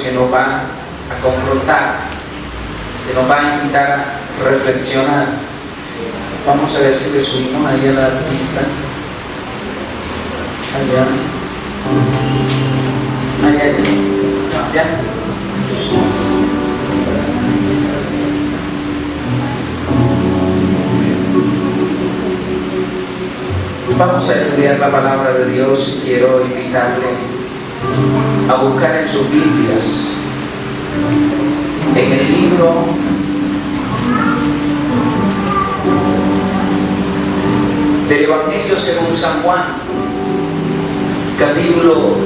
que nos va a confrontar, que nos va a invitar a reflexionar. Vamos a ver si le subimos ahí a la artista. Allá. Allá. ¿Ya? Vamos a estudiar la palabra de Dios y quiero invitarle a buscar en sus Biblias, en el libro del Evangelio según San Juan, capítulo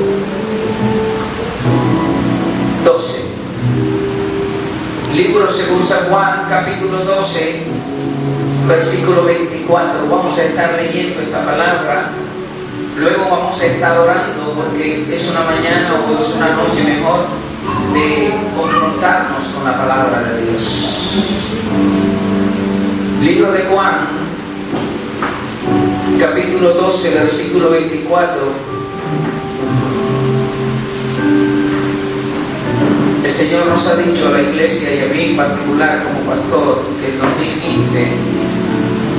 12. Libro según San Juan, capítulo 12, versículo 24. Vamos a estar leyendo esta palabra, luego vamos a estar orando porque es una mañana o es una noche mejor de confrontarnos con la palabra de Dios. Libro de Juan, capítulo 12, versículo 24. El Señor nos ha dicho a la iglesia y a mí en particular como pastor que el 2015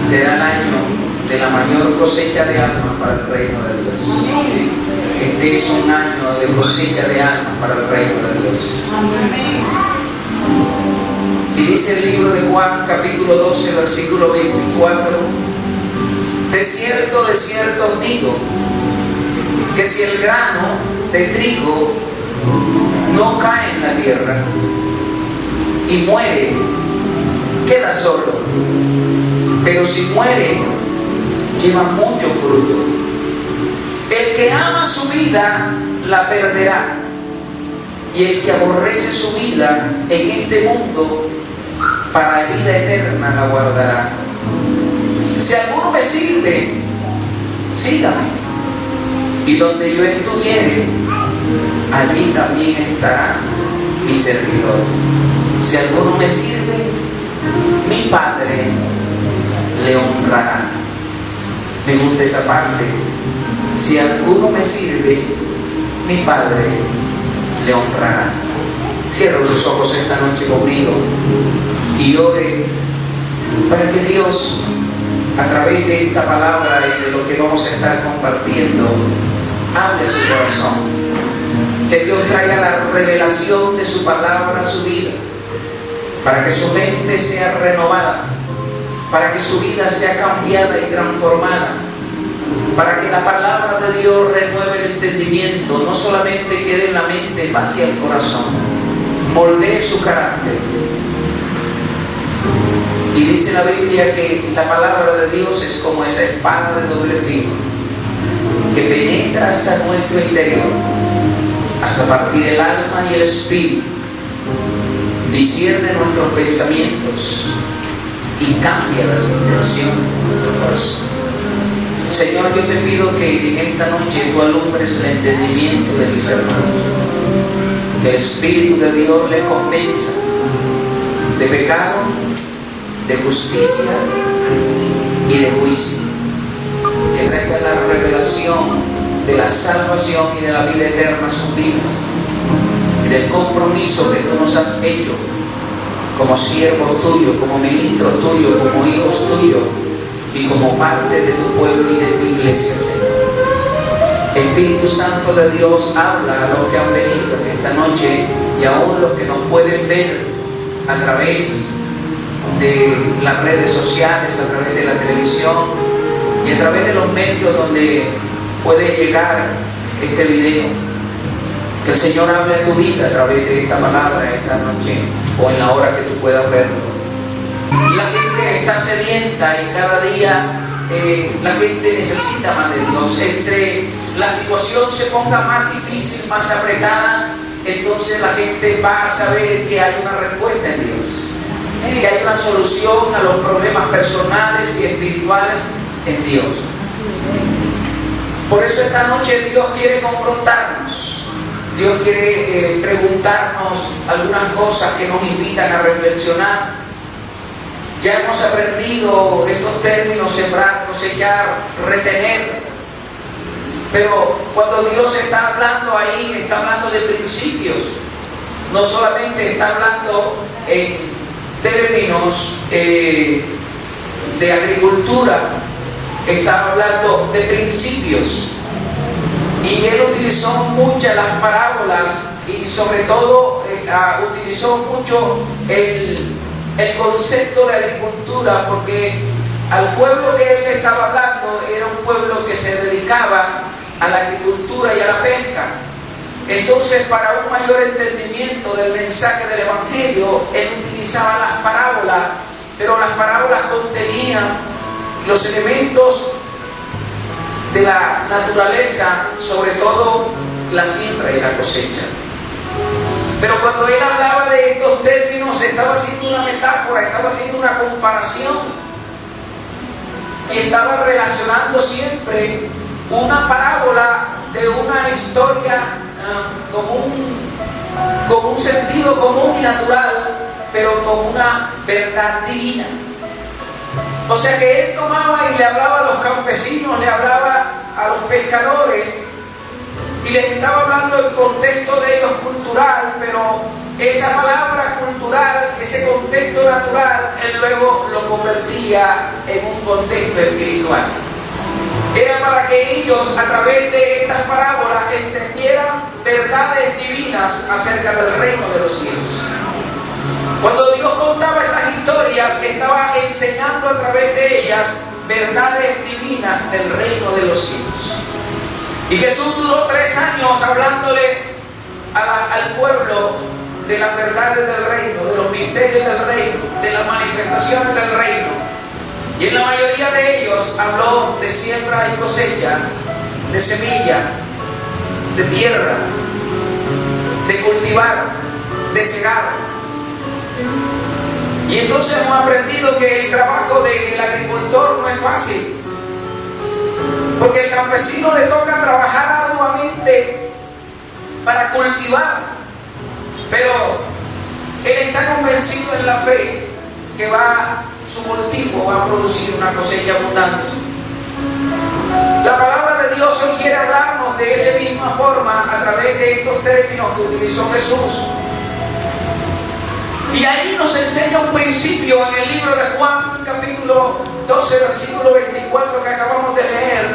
será el año de la mayor cosecha de almas para el reino de Dios. Este es un año de cosecha de almas para el reino de Dios. Y dice el libro de Juan, capítulo 12, versículo 24: de cierto os digo, que si el grano de trigo no cae en la tierra y muere, queda solo, pero si muere, lleva mucho fruto. El que ama su vida la perderá, y el que aborrece su vida en este mundo para vida eterna la guardará. Si alguno me sirve, sígame, y donde yo estuviere, allí también estará mi servidor. Si alguno me sirve, mi Padre le honrará. Me gusta esa parte. Si alguno me sirve, mi Padre le honrará. Cierra los ojos esta noche conmigo y ore para que Dios, a través de esta palabra y de lo que vamos a estar compartiendo, hable a su corazón. Que Dios traiga la revelación de su palabra a su vida, para que su mente sea renovada, para que su vida sea cambiada y transformada, para que la palabra de Dios renueve el entendimiento, no solamente quede en la mente, baje al corazón, moldee su carácter. Y dice la Biblia que la palabra de Dios es como esa espada de doble filo, que penetra hasta nuestro interior, hasta partir el alma y el espíritu, discierne nuestros pensamientos y cambia las intenciones de nuestro corazón. Señor, yo te pido que en esta noche tú alumbres el entendimiento de mis hermanos, que el Espíritu de Dios les convenza de pecado, de justicia y de juicio, que traiga la revelación de la salvación y de la vida eterna a sus vidas, y del compromiso que tú nos has hecho como siervos tuyos, como ministros tuyos, como hijos tuyos y como parte de tu pueblo y de tu iglesia, Señor. Espíritu Santo de Dios, habla a los que han venido en esta noche y aún los que nos pueden ver a través de las redes sociales, a través de la televisión y a través de los medios donde puede llegar este video. Que el Señor hable a tu vida a través de esta palabra esta noche o en la hora que tú puedas verlo. La gente está sedienta y cada día la gente necesita más de Dios. Entre la situación se ponga más difícil, más apretada, entonces la gente va a saber que hay una respuesta en Dios, que hay una solución a los problemas personales y espirituales en Dios. Por eso esta noche Dios quiere confrontarnos, Dios quiere preguntarnos algunas cosas que nos invitan a reflexionar. Ya hemos aprendido estos términos: sembrar, cosechar, retener. Pero cuando Dios está hablando ahí, está hablando de principios. no solamente está hablando en términos de agricultura, está hablando de principios. Y él utilizó muchas las parábolas y sobre todo utilizó mucho el concepto de agricultura, porque al pueblo que él estaba hablando era un pueblo que se dedicaba a la agricultura y a la pesca. Entonces, para un mayor entendimiento del mensaje del Evangelio, él utilizaba las parábolas, pero las parábolas contenían los elementos de la naturaleza, sobre todo la siembra y la cosecha. Pero cuando él hablaba de estos términos, estaba haciendo una metáfora, estaba haciendo una comparación y estaba relacionando siempre una parábola de una historia con un sentido común y natural, pero con una verdad divina. O sea que él tomaba y le hablaba a los campesinos, le hablaba a los pescadores y les estaba hablando el contexto de ellos cultural, pero esa palabra cultural, ese contexto natural, él luego lo convertía en un contexto espiritual. Era para que ellos, a través de estas parábolas, entendieran verdades divinas acerca del reino de los cielos. Cuando Dios contaba estas historias, estaba enseñando a través de ellas verdades divinas del reino de los cielos. Y Jesús duró 3 años hablándole al pueblo de las verdades del reino, de los misterios del reino, de las manifestaciones del reino. Y en la mayoría de ellos habló de siembra y cosecha, de semilla, de tierra, de cultivar, de cegar. Y entonces hemos aprendido que el trabajo del agricultor no es fácil, porque al campesino le toca trabajar arduamente para cultivar, pero él está convencido en la fe que su cultivo va a producir una cosecha abundante. La palabra de Dios hoy quiere hablarnos de esa misma forma a través de estos términos que utilizó Jesús. Y ahí nos enseña un principio en el libro de Juan, capítulo 12, versículo 24 que acabamos de leer.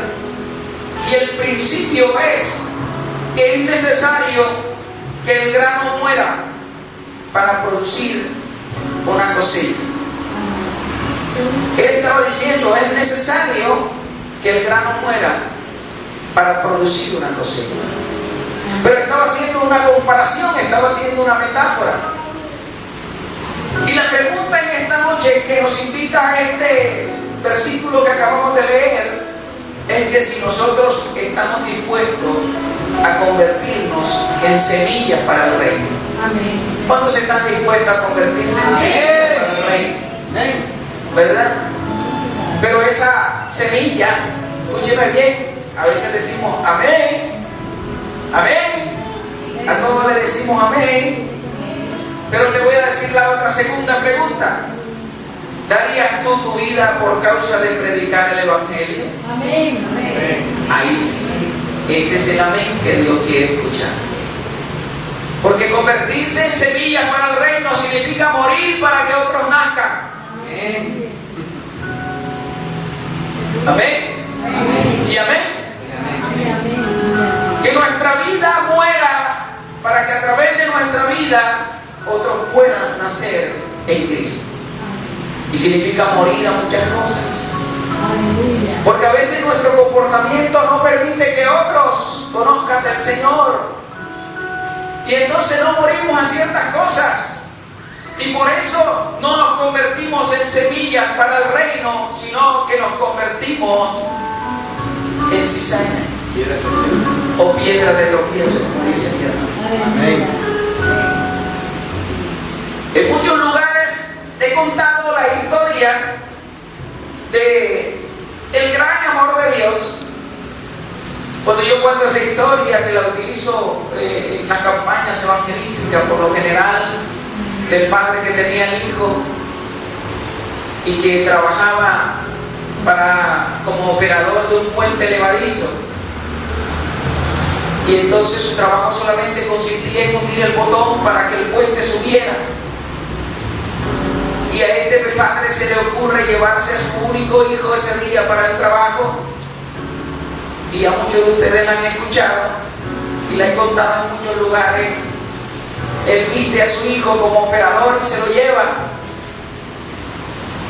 Y el principio es que es necesario que el grano muera para producir una cosecha. Él estaba diciendo, es necesario que el grano muera para producir una cosecha. Pero estaba haciendo una comparación, estaba haciendo una metáfora. Y la pregunta en esta noche que nos invita a este versículo que acabamos de leer es que si nosotros estamos dispuestos a convertirnos en semillas para el reino. Amén. ¿Cuántos están dispuestos a convertirse en semillas para el reino? ¿Verdad? Pero esa semilla, escúcheme bien, a veces decimos amén, amén, a todos le decimos amén. Pero te voy a decir la otra segunda pregunta. ¿Darías tú tu vida por causa de predicar el Evangelio? Amén. Ahí sí, ese es el amén que Dios quiere escuchar. Porque convertirse en semillas para el reino significa morir para que otros nazcan. Amén. Amén. Y amén. Que nuestra vida muera para que a través de nuestra vida otros puedan nacer en Cristo. Y significa morir a muchas cosas. Porque a veces nuestro comportamiento no permite que otros conozcan del Señor. Y entonces no morimos a ciertas cosas. Y por eso no nos convertimos en semillas para el reino, sino que nos convertimos en cizaña o piedra de tropiezo, como dice mi hermano. Amén. En muchos lugares he contado la historia de el gran amor de Dios. Cuando yo cuento esa historia, que la utilizo en las campañas evangelísticas por lo general, del padre que tenía el hijo y que trabajaba como operador de un puente levadizo. Y entonces su trabajo solamente consistía en hundir el botón para que el puente subiera. Y a este padre se le ocurre llevarse a su único hijo ese día para el trabajo. Y a muchos de ustedes la han escuchado y la he contado en muchos lugares. Él viste a su hijo como operador y se lo lleva.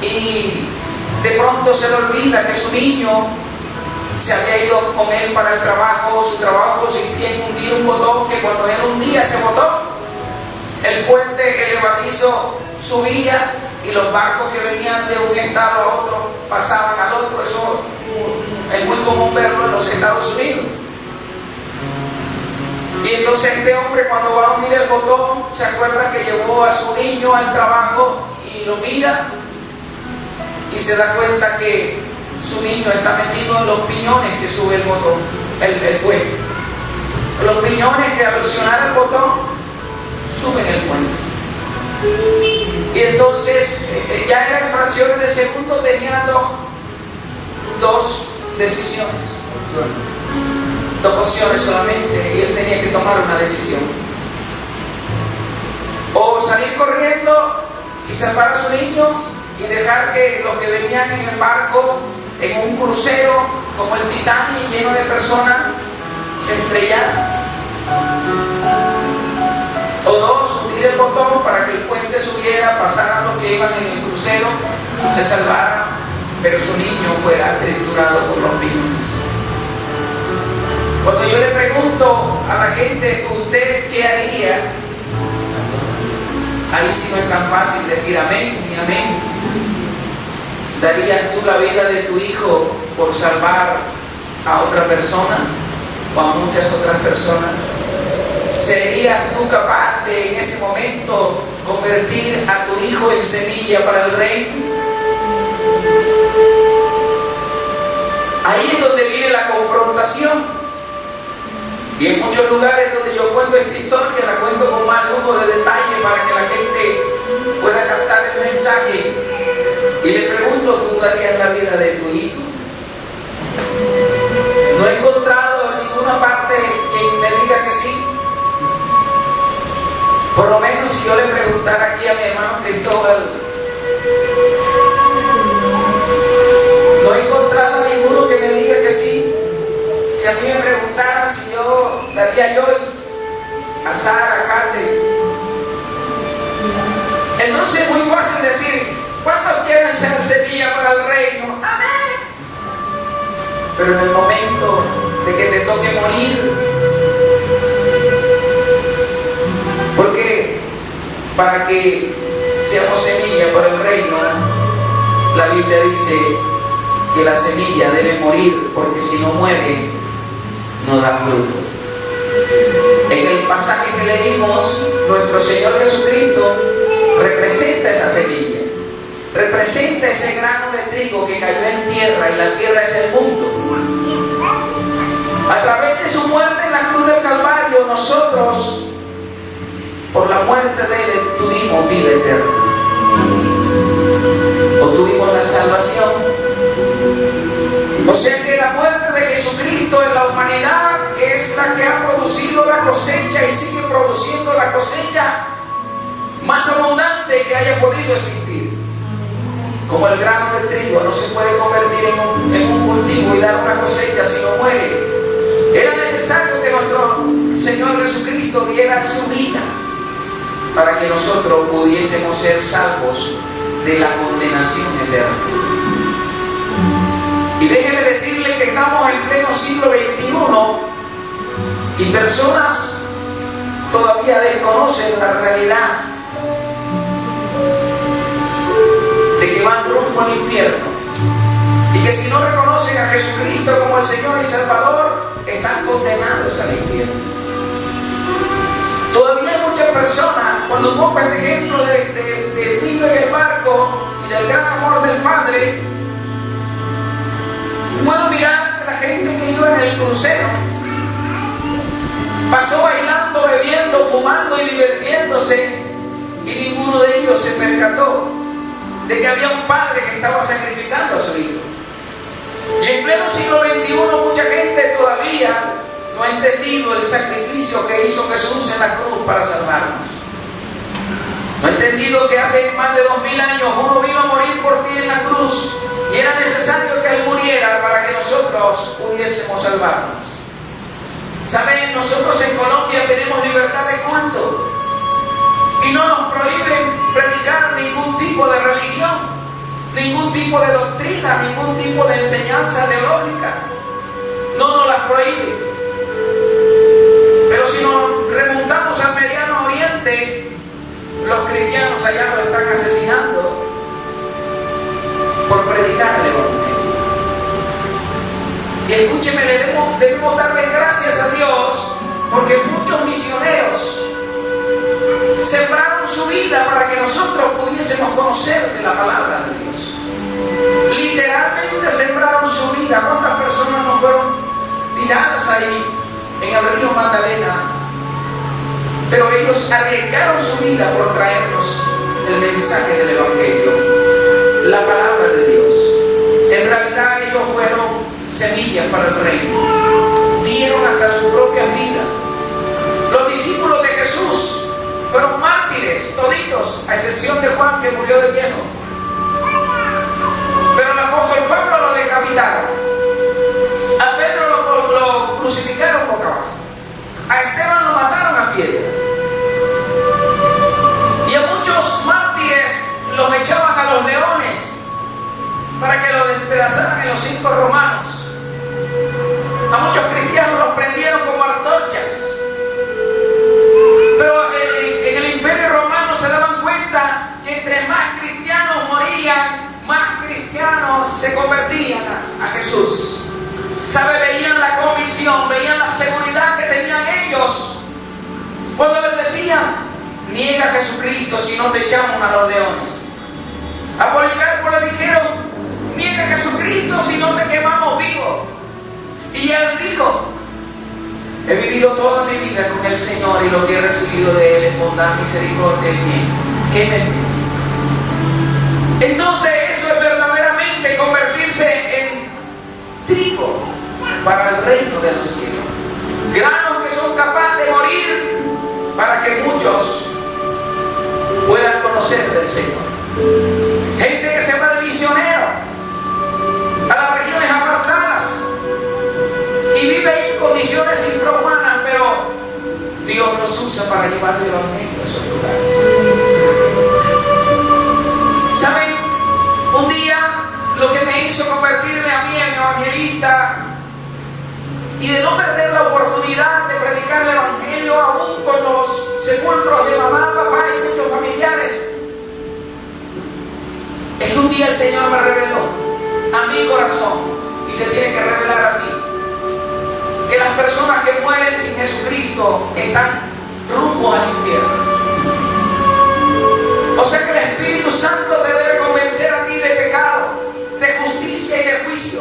Y de pronto se le olvida que su niño se había ido con él para el trabajo. Su trabajo consistía en hundir un botón que cuando él hundía ese botón, el puente elevadizo subía y los barcos que venían de un estado a otro pasaban al otro. Eso es muy común verlo en los Estados Unidos. Y entonces este hombre, cuando va a hundir el botón, se acuerda que llevó a su niño al trabajo y lo mira y se da cuenta que su niño está metido en los piñones que sube el botón, el puente. Los piñones que al presionar el botón suben el puente. Y entonces ya eran fracciones de segundo, tenía dos decisiones, dos opciones solamente, y él tenía que tomar una decisión: o salir corriendo y salvar a su niño y dejar que los que venían en el barco, en un crucero como el Titanic lleno de personas, se estrellaran, o dos, hundir el botón para que el puente subiera, pasaran los que iban en el crucero, se salvaran, pero su niño fuera triturado por los piñones. Cuando yo le pregunto a la gente, ¿usted qué haría? Ahí sí no es tan fácil decir amén ni amén. ¿Darías tú la vida de tu hijo por salvar a otra persona o a muchas otras personas? ¿Serías tú capaz de en ese momento convertir a tu hijo en semilla para el reino? Ahí es donde viene la confrontación. Y en muchos lugares donde yo cuento esta historia, la cuento con más lujo de detalle para que la gente pueda captar el mensaje. Y le pregunto, ¿tú darías la vida de tu hijo? No he encontrado en ninguna parte quien me diga que sí. Por lo menos si yo le preguntara aquí a mi hermano Cristóbal, no he encontrado ninguno que me diga que sí. Si a mí me preguntaran si yo daría a Joyce, a Sara, a Kate, entonces es muy fácil decir, ¿cuántos quieren ser semilla para el reino? ¡Amén! Pero en el momento de que te toque morir, porque para que seamos semilla para el reino, la Biblia dice que la semilla debe morir, porque si no muere, no da fruto. En el pasaje que leímos, nuestro Señor Jesucristo representa esa semilla, representa ese grano de trigo que cayó en tierra, y la tierra es el mundo. A través de su muerte en la cruz del Calvario, nosotros, por la muerte de Él, tuvimos vida eterna, obtuvimos la salvación. O sea que la muerte de Jesucristo en la humanidad es la que ha producido la cosecha y sigue produciendo la cosecha más abundante que haya podido existir. Como el grano de trigo no se puede convertir en un cultivo y dar una cosecha si no muere, era necesario que nuestro Señor Jesucristo diera su vida para que nosotros pudiésemos ser salvos de la condenación eterna. Y déjeme decirle que estamos en pleno siglo XXI y personas todavía desconocen la realidad de que van rumbo al infierno, y que si no reconocen a Jesucristo como el Señor y Salvador, están condenados al infierno. Todavía hay muchas personas, cuando pongo el ejemplo del niño en el barco y del gran amor del Padre, puedo mirar a la gente que iba en el crucero, pasó bailando, bebiendo, fumando y divirtiéndose, y ninguno de ellos se percató de que había un padre que estaba sacrificando a su hijo. Y en pleno siglo XXI mucha gente todavía no ha entendido el sacrificio que hizo Jesús en la cruz para salvarnos. No ha entendido que hace más de 2000 años uno vino a morir por ti en la cruz y era necesario que Él muriera para que nosotros pudiésemos salvarnos. ¿Saben? Nosotros en Colombia tenemos libertad de culto y no nos prohíben predicar ningún tipo de religión, ningún tipo de doctrina, ningún tipo de enseñanza teológica. No nos las prohíben. Pero si nos remontamos al Mediano Oriente, los cristianos allá lo están asesinando por predicar el Evangelio. Y escúcheme, debemos darle gracias a Dios porque muchos misioneros sembraron su vida para que nosotros pudiésemos conocer de la palabra de Dios. Literalmente sembraron su vida. ¿Cuántas personas no fueron tiradas ahí en el río Magdalena? Pero ellos arriesgaron su vida por traernos el mensaje del Evangelio, la palabra de Dios. En realidad ellos fueron semillas para el reino. Dieron hasta su propia vida. Los discípulos de Jesús fueron mártires, toditos, a excepción de Juan, que murió de viejo. Pero el apóstol Pablo lo decapitaron. A Pedro lo crucificaron boca abajo. A Esteban lo mataron a piedra. Y a muchos mártires los echaban a los leones para que los despedazaran en los circos romanos. A muchos cristianos los prendieron como antorchas. Pero en el Imperio Romano se daban cuenta que entre más cristianos morían, más cristianos se convertían a Jesús. ¿Sabe? Veían la convicción, veían la seguridad que tenían ellos cuando les decían: niega a Jesucristo si no te echamos a los leones. A Policarpo le dijeron: niega a Jesucristo si no te quemamos vivo. Y él dijo: he vivido toda mi vida con el Señor y lo que he recibido de Él es bondad, misericordia y bien. Quémenme. Entonces eso es verdaderamente convertirse en trigo para el reino de los cielos. Granos que son capaces de morir para que muchos puedan conocer del Señor. Gente que se va de misionero a las regiones apartadas y vive en condiciones infrahumanas, pero Dios los usa para llevar el Evangelio a esos lugares. ¿Saben? Un día lo que me hizo convertirme a mí en evangelista y de no perder la oportunidad de predicar el Evangelio aún con los sepulcros de mamá, papá y muchos familiares, es que un día el Señor me reveló a mi corazón, y te tiene que revelar a ti, que las personas que mueren sin Jesucristo están rumbo al infierno. O sea que el Espíritu Santo te debe convencer a ti de pecado, de justicia y de juicio.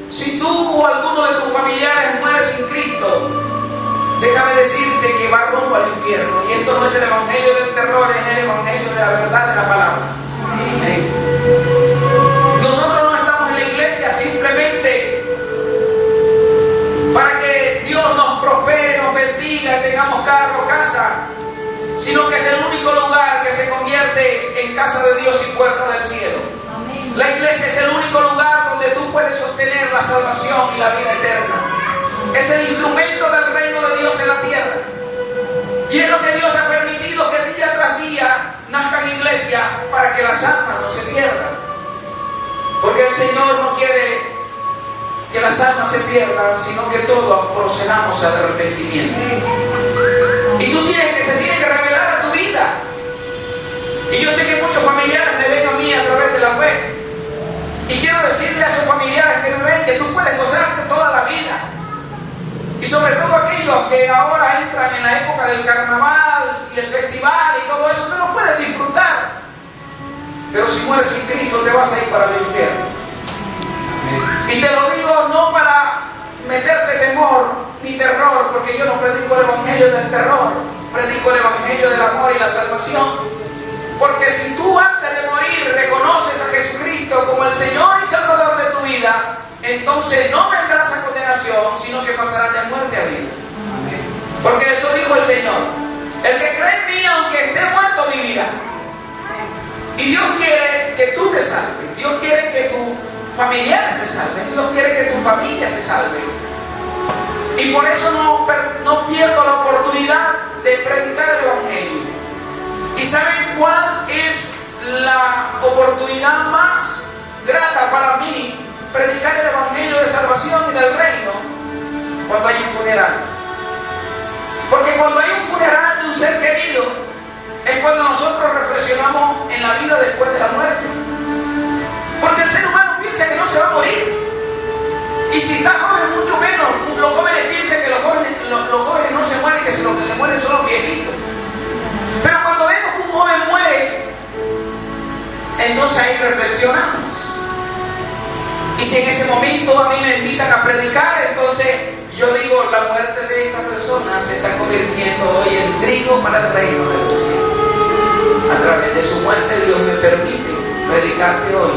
Si tú o alguno de tus familiares muere sin Cristo, déjame decirte que va rumbo al infierno. Y esto no es el evangelio del terror, es el evangelio de la verdad de la palabra. Amén. Nosotros no estamos en la iglesia simplemente para que Dios nos prospere, nos bendiga, tengamos carro, casa, sino que es el único lugar que se convierte en casa de Dios y puerta del cielo. Amén. La iglesia es el único lugar donde tú puedes obtener la salvación y la vida eterna. Es el instrumento del reino de Dios en la tierra. Y es lo que Dios ha permitido que día tras día nazcan iglesias para que las almas no se pierdan. Porque el Señor no quiere que las almas se pierdan, sino que todos procedamos al arrepentimiento. Y tú se tiene que revelar a tu vida. Y yo sé que muchos familiares me ven a mí a través de la web. Y quiero decirle a esos familiares que me ven que tú puedes gozarte toda la vida. Y sobre todo aquellos que ahora entran en la época del carnaval y el festival y todo eso, tú lo puedes disfrutar. Pero si mueres sin Cristo te vas a ir para el infierno. Y te lo digo no para meterte temor ni terror, porque yo no predico el evangelio del terror, predico el evangelio del amor y la salvación. Porque si tú antes de morir reconoces a Jesucristo como el Señor y Salvador de tu vida, entonces no vendrás a condenación, sino que pasarás de muerte a vida. Porque eso dijo el Señor: el que cree en mí, aunque esté muerto, vivirá. Y Dios quiere que tú te salves, Dios quiere que tus familiares se salven, Dios quiere que tu familia se salve. Y por eso no pierdo la oportunidad de predicar el Evangelio. ¿Y saben cuál es la oportunidad más grata para mí? Predicar el Evangelio de salvación y del reino. Cuando hay un funeral. Porque cuando hay un funeral de un ser querido, es cuando nosotros reflexionamos en la vida después de la muerte. Porque el ser humano piensa que no se va a morir. Y si está joven, mucho menos. Los jóvenes piensan que los jóvenes no se mueren, que los que se mueren son los viejitos. Pero cuando vemos que un joven muere, entonces ahí reflexionamos. Y si en ese momento a mí me invitan a predicar, entonces yo digo: la muerte de esta persona se está convirtiendo hoy en trigo para el reino de los cielos. A través de su muerte Dios me permite predicarte hoy,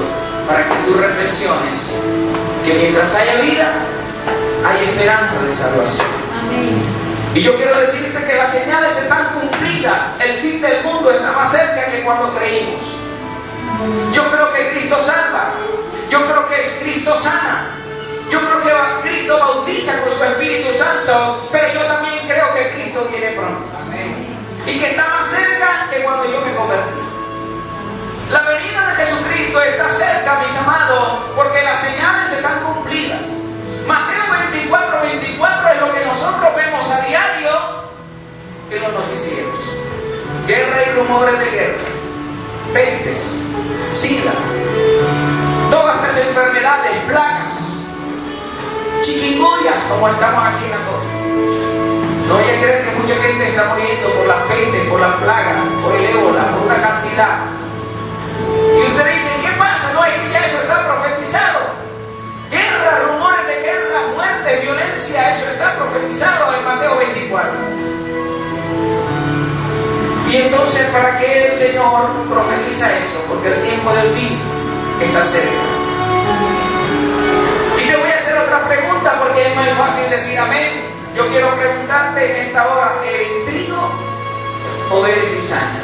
para que tú reflexiones que mientras haya vida, hay esperanza de salvación. Amén. Y yo quiero decirte que las señales están cumplidas. El fin del mundo está más cerca que cuando creímos. Yo creo que Cristo salva. Yo creo que Cristo sana. Yo creo que Cristo bautiza con su Espíritu Santo. Pero yo también creo que Cristo viene pronto. Amén. Y que está más cerca que cuando yo me convertí. La venida de Jesucristo está cerca, mis amados, porque las señales están cumplidas. Mateo 24:24 es lo que nosotros vemos a diario en los noticieros. Guerra y rumores de guerra, pestes, sida, todas estas enfermedades, plagas, chikungunyas, como estamos aquí en la costa. No hay que creer que mucha gente está muriendo por las pestes, por las plagas, por el ébola, por una cantidad. Y ustedes dicen: ¿qué pasa? No, es que ya eso está profetizado. Guerra, rumores de guerra, muerte, violencia, eso está profetizado en Mateo 24. Y entonces, ¿para qué el Señor profetiza eso? Porque el tiempo del fin está cerca. Y te voy a hacer otra pregunta, porque es muy fácil decir amén. Yo quiero preguntarte en esta hora: ¿eres trigo o eres cizaña?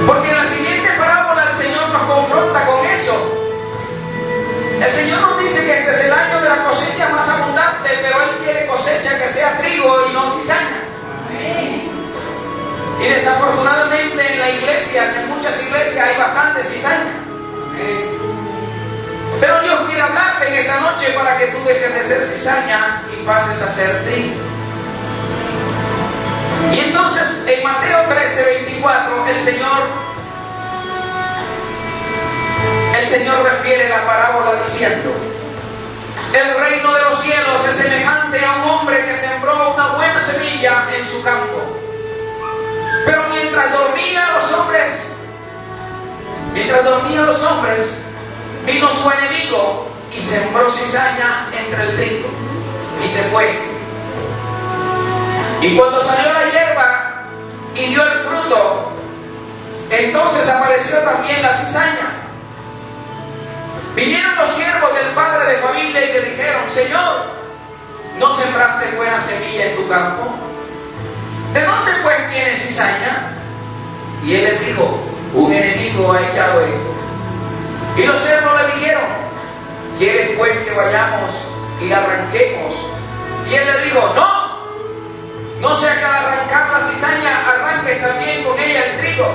Porque en la siguiente parábola el Señor nos confronta con eso. El Señor nos dice que este es el año de la cosecha más abundante, pero Él quiere cosecha que sea trigo y no cizaña. Amén. Y desafortunadamente en la iglesia, en muchas iglesias, hay bastante cizaña. Amén. Pero Dios quiere hablarte en esta noche para que tú dejes de ser cizaña y pases a ser trigo. Y entonces en Mateo 13:24 el Señor refiere la parábola diciendo: el reino de los cielos es semejante a un hombre que sembró una buena semilla en su campo. Pero mientras dormían los hombres, vino su enemigo y sembró cizaña entre el trigo y se fue. Y cuando salió la hierba y dio el fruto, entonces apareció también la cizaña. Vinieron los siervos del padre de familia y le dijeron: Señor, ¿no sembraste buena semilla en tu campo? ¿De dónde pues viene cizaña? Y él les dijo: un enemigo ha echado esto. Y los siervos le dijeron: ¿quieres pues que vayamos y la arranquemos? Y él le dijo: no sea que al arrancar la cizaña arranques también con ella el trigo.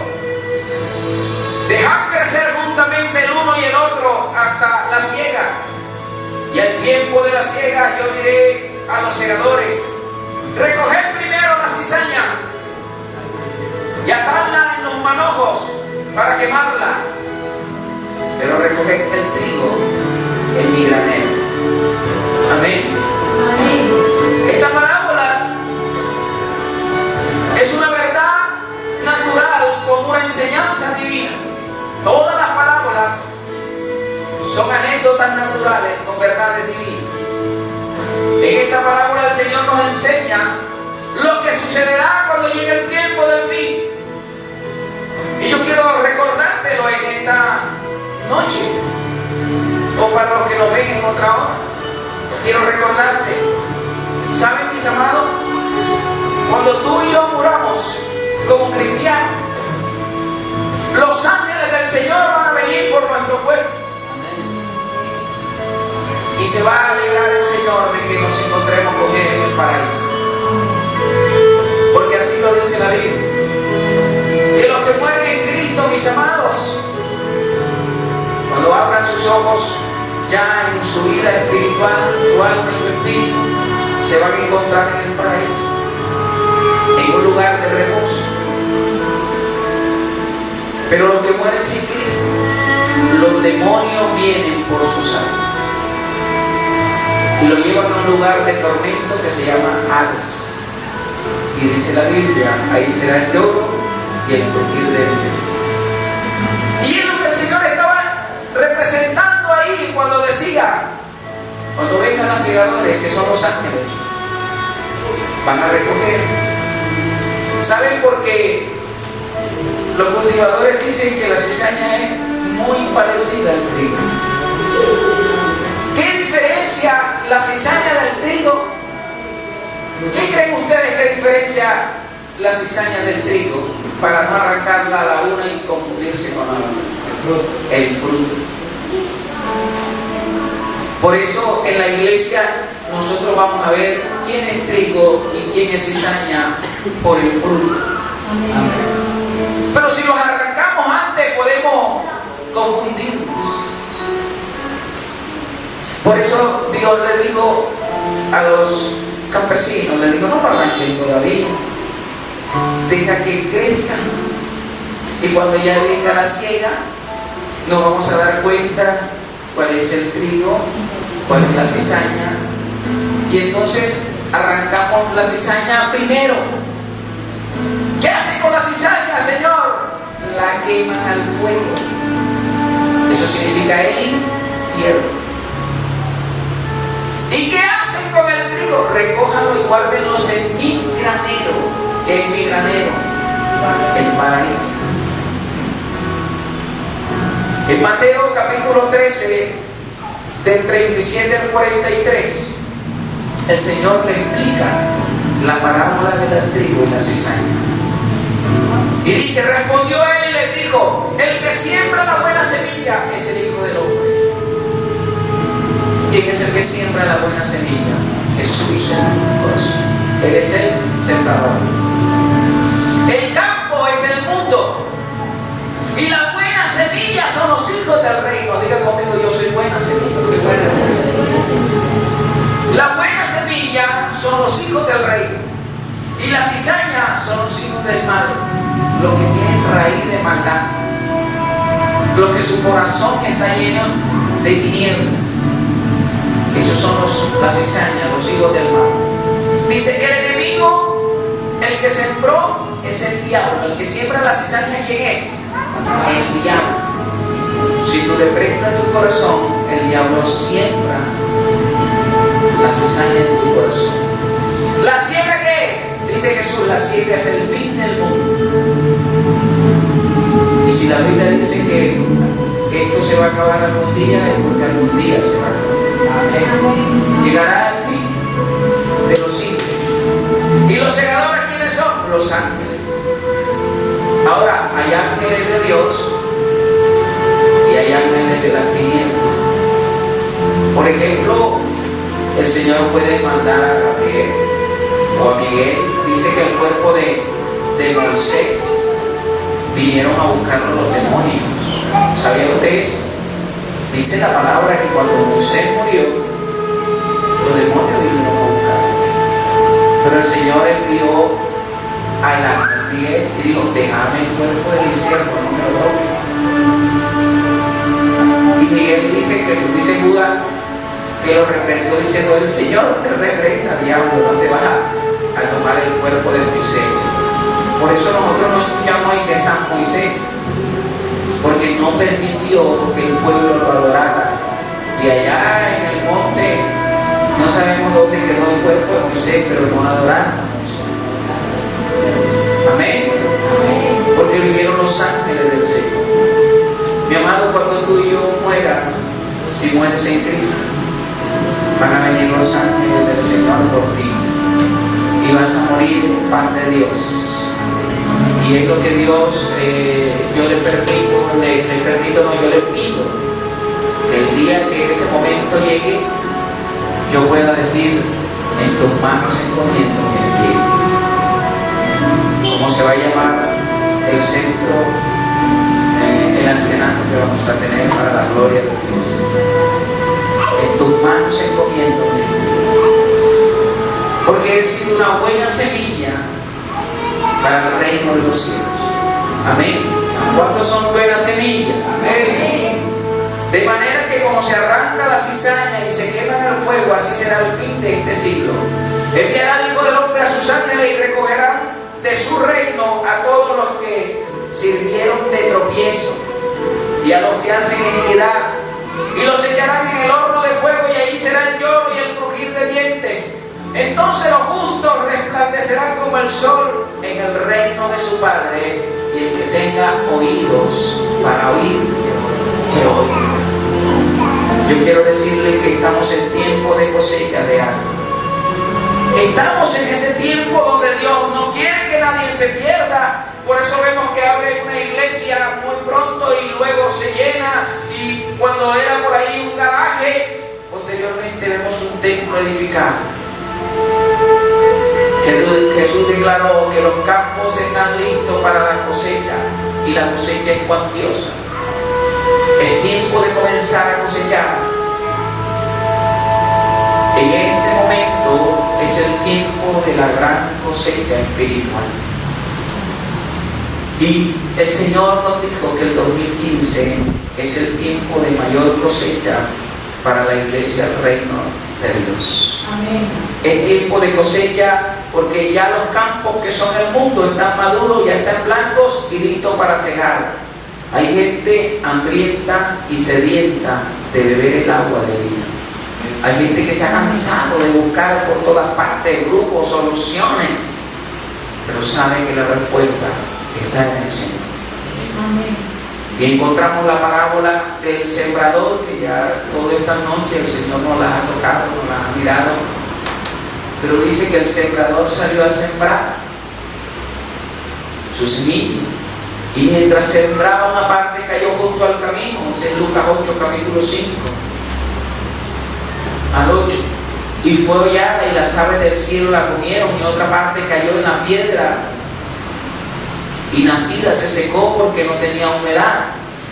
Dejad crecer juntamente el uno y el otro hasta la siega. Y al tiempo de la siega yo diré a los segadores: recoged primero la cizaña y atadla en los manojos para quemarla, pero recoged el trigo en mi granero. Amén. Amén. Esta parábola es una verdad natural como una enseñanza divina. Todas las parábolas son anécdotas naturales con verdades divinas. En esta parábola el Señor nos enseña lo que sucederá cuando llegue el tiempo del fin. Y yo quiero recordártelo en esta noche. quiero recordarte. ¿Saben, mis amados? Cuando tú y yo muramos como cristianos, los ángeles del Señor van a venir por nuestro cuerpo. Y se va a alegrar el Señor de que nos encontremos con Él en el paraíso. Porque así lo dice la Biblia. Que los que mueren en Cristo, mis amados, cuando abran sus ojos ya en su vida espiritual, su alma y su espíritu, se van a encontrar en el paraíso, en un lugar de reposo. Pero los que mueren sin Cristo, los demonios vienen por sus almas y lo llevan a un lugar de tormento que se llama Hades. Y dice la Biblia, ahí será el lloro y el crujir de dientes. Y es lo que el Señor estaba representando ahí cuando decía, cuando vengan los segadores, que son los ángeles, van a recoger. ¿Saben por qué? Los cultivadores dicen que la cizaña es muy parecida al trigo. ¿Qué diferencia la cizaña del trigo? ¿Qué creen ustedes que diferencia la cizaña del trigo para no arrancarla a la una y confundirse con la otra? El fruto. Por eso en la iglesia nosotros vamos a ver quién es trigo y quién es cizaña por el fruto. Amén. Pero si los arrancamos antes podemos confundirnos. Por eso Dios le dijo a los campesinos, le digo, no lo arranquen todavía, deja que crezcan, y cuando ya venga la siega nos vamos a dar cuenta cuál es el trigo, cuál es la cizaña, y entonces arrancamos la cizaña primero. ¿Qué hacen con la cizaña, Señor? La queman al fuego. Eso significa el infierno. ¿Y qué hacen con el trigo? Recójanlo y guárdenlos en mi granero. ¿Qué es mi granero? El paraíso. En Mateo capítulo 13, del 37 al 43, el Señor le explica la parábola del trigo y la cizaña. Y dice, respondió él y les dijo, el que siembra la buena semilla es el Hijo del Hombre. ¿Quién es el que siembra la buena semilla? Jesús en el corazón. Él es el sembrador. El campo es el mundo. Y la buena semilla son los hijos del reino. Diga conmigo, yo soy buena semilla. Soy buena semilla. La buena semilla son los hijos del reino. Y la cizaña son los hijos del mal. Los que tienen raíz de maldad. Los que su corazón está lleno de tinieblas. Esos son la cizaña, los hijos del mal. Dice que el enemigo, el que sembró, es el diablo. El que siembra la cizaña, ¿quién es? El diablo. Si tú le prestas tu corazón, el diablo siembra la cizaña en tu corazón. ¿La siega qué es? Dice Jesús, la siega es el fin del mundo. Y si la Biblia dice que esto se va a acabar algún día, es porque algún día se va a acabar. Amén. Llegará el fin de los siglos. ¿Y los segadores quiénes son? Los ángeles. Ahora, hay ángeles de Dios y hay ángeles de las tinieblas. Por ejemplo, el Señor puede mandar a Gabriel o a Miguel. Dice que el cuerpo de Moisés vinieron a buscarlo los demonios. ¿Sabían ustedes? Dice la palabra que cuando Moisés murió, los demonios vinieron a buscarlo. Pero el Señor envió al ángel Miguel y dijo, déjame el cuerpo de mi siervo, no me lo toques. Y Miguel dice que dice Judas que lo reprendió diciendo, el Señor te reprenda, diablo, no te vas a tomar el cuerpo de Moisés. Por eso nosotros no escuchamos ahí que San Moisés, porque no permitió que el pueblo lo adorara. Y allá en el monte, no sabemos dónde quedó el cuerpo de Moisés, pero no adoraron a Moisés. Amén. Amén. Porque vinieron los ángeles del Señor. Mi amado, cuando tú y yo mueras, si mueres en Cristo, van a venir los ángeles del Señor por ti y vas a morir en paz de Dios. Y es lo que Dios, yo le pido, que el día que ese momento llegue, yo pueda decir, en tus manos encomiendo mi tiempo. ¿Cómo se va a llamar el centro, el ancianato que vamos a tener para la gloria de Dios? En tus manos encomiendo mi tiempo. Porque he sido una buena semilla para el reino de los cielos. Amén. ¿Cuántos son buenas semillas? Amén. De manera que como se arranca la cizaña y se quema en el fuego, así será el fin de este siglo. Enviará el Hijo del Hombre a sus ángeles y recogerán de su reino a todos los que sirvieron de tropiezo y a los que hacen iniquidad, y los echarán en el horno de fuego, y ahí será el lloro y el crujir de dientes. Entonces los justos resplandecerán como el sol en el reino de su Padre. Y el que tenga oídos para oír, que oiga. Yo quiero decirle que estamos en tiempo de cosecha de algo. Estamos en ese tiempo donde Dios no quiere que nadie se pierda. Por eso vemos que abre una iglesia muy pronto y luego se llena. Y cuando era por ahí un garaje, posteriormente vemos un templo edificado. Jesús declaró que los campos están listos para la cosecha y la cosecha es cuantiosa. Es tiempo de comenzar a cosechar. En este momento es el tiempo de la gran cosecha espiritual. Y el Señor nos dijo que el 2015 es el tiempo de mayor cosecha para la iglesia del reino de Dios. Amén. Es tiempo de cosecha porque ya los campos que son el mundo están maduros, ya están blancos y listos para cegar. Hay gente hambrienta y sedienta de beber el agua de vida. Hay gente que se ha cansado de buscar por todas partes grupos, soluciones, pero sabe que la respuesta está en el Señor. Amén. Y encontramos la parábola del sembrador, que ya toda esta noche el Señor nos la ha tocado, nos la ha mirado. Pero dice que el sembrador salió a sembrar su semilla. Y mientras sembraba, una parte cayó junto al camino. Es en Lucas 8, capítulo 5 al 8. Y fue hollada y las aves del cielo la comieron. Y otra parte cayó en la piedra y nacida se secó porque no tenía humedad.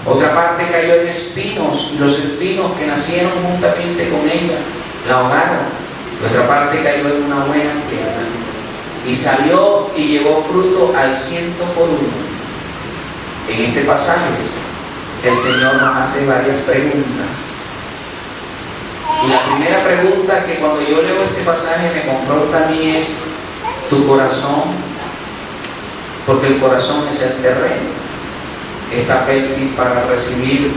Otra parte cayó en espinos y los espinos que nacieron juntamente con ella la ahogaron. Y otra parte cayó en una buena tierra y salió y llevó fruto al 100 por 1. En este pasaje el Señor nos hace varias preguntas. Y la primera pregunta que cuando yo leo este pasaje me confronta a mí es: ¿tu corazón? Porque el corazón es el terreno, está fértil para recibir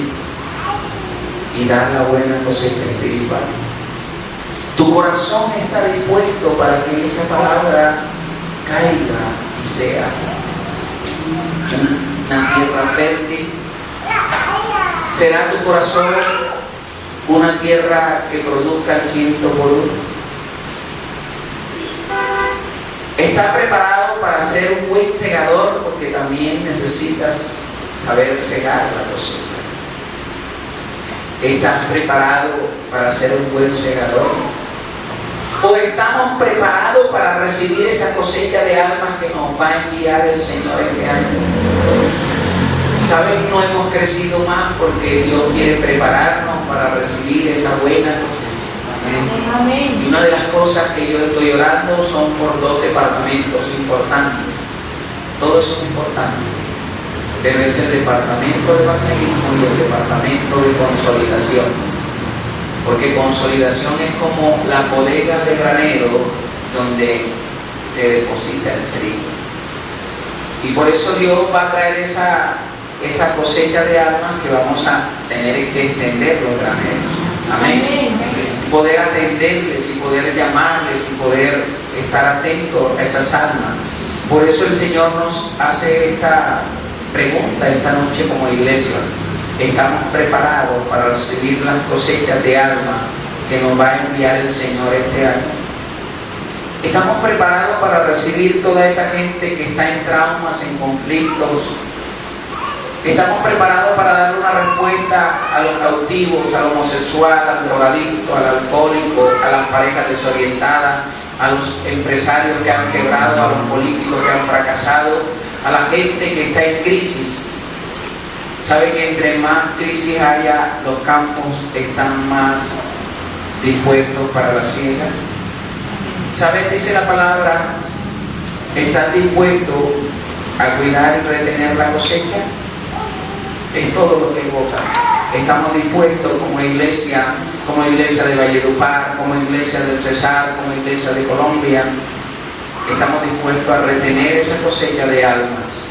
y dar la buena cosecha espiritual. Tu corazón está dispuesto para que esa palabra caiga y sea una tierra fértil. ¿Será tu corazón una tierra que produzca el 100 por 1? ¿Estás preparado para ser un buen segador? Porque también necesitas saber segar la cosecha. ¿Estás preparado para ser un buen segador? ¿O estamos preparados para recibir esa cosecha de almas que nos va a enviar el Señor este año? ¿Saben? No hemos crecido más porque Dios quiere prepararnos para recibir esa buena cosecha. Amén. Y una de las cosas que yo estoy orando son por 2 departamentos importantes. Todos son importantes, pero es el departamento de evangelismo y el departamento de consolidación. Porque consolidación es como la bodega de granero donde se deposita el trigo. Y por eso Dios va a traer esa cosecha de almas que vamos a tener que extender los graneros. Amén. Poder atenderles y poder llamarles y poder estar atentos a esas almas. Por eso el Señor nos hace esta pregunta esta noche como iglesia. ¿Estamos preparados para recibir las cosechas de almas que nos va a enviar el Señor este año? ¿Estamos preparados para recibir toda esa gente que está en traumas, en conflictos? ¿Estamos preparados para dar una respuesta a los cautivos, al homosexual, al drogadicto, al alcohólico, a las parejas desorientadas, a los empresarios que han quebrado, a los políticos que han fracasado, a la gente que está en crisis? ¿Sabe que entre más crisis haya, los campos están más dispuestos para la siega? ¿Sabe? Dice la palabra, ¿están dispuestos a cuidar y retener la cosecha? Es todo lo que evoca. Estamos dispuestos como iglesia de Valledupar, como iglesia del Cesar, como iglesia de Colombia, estamos dispuestos a retener esa cosecha de almas.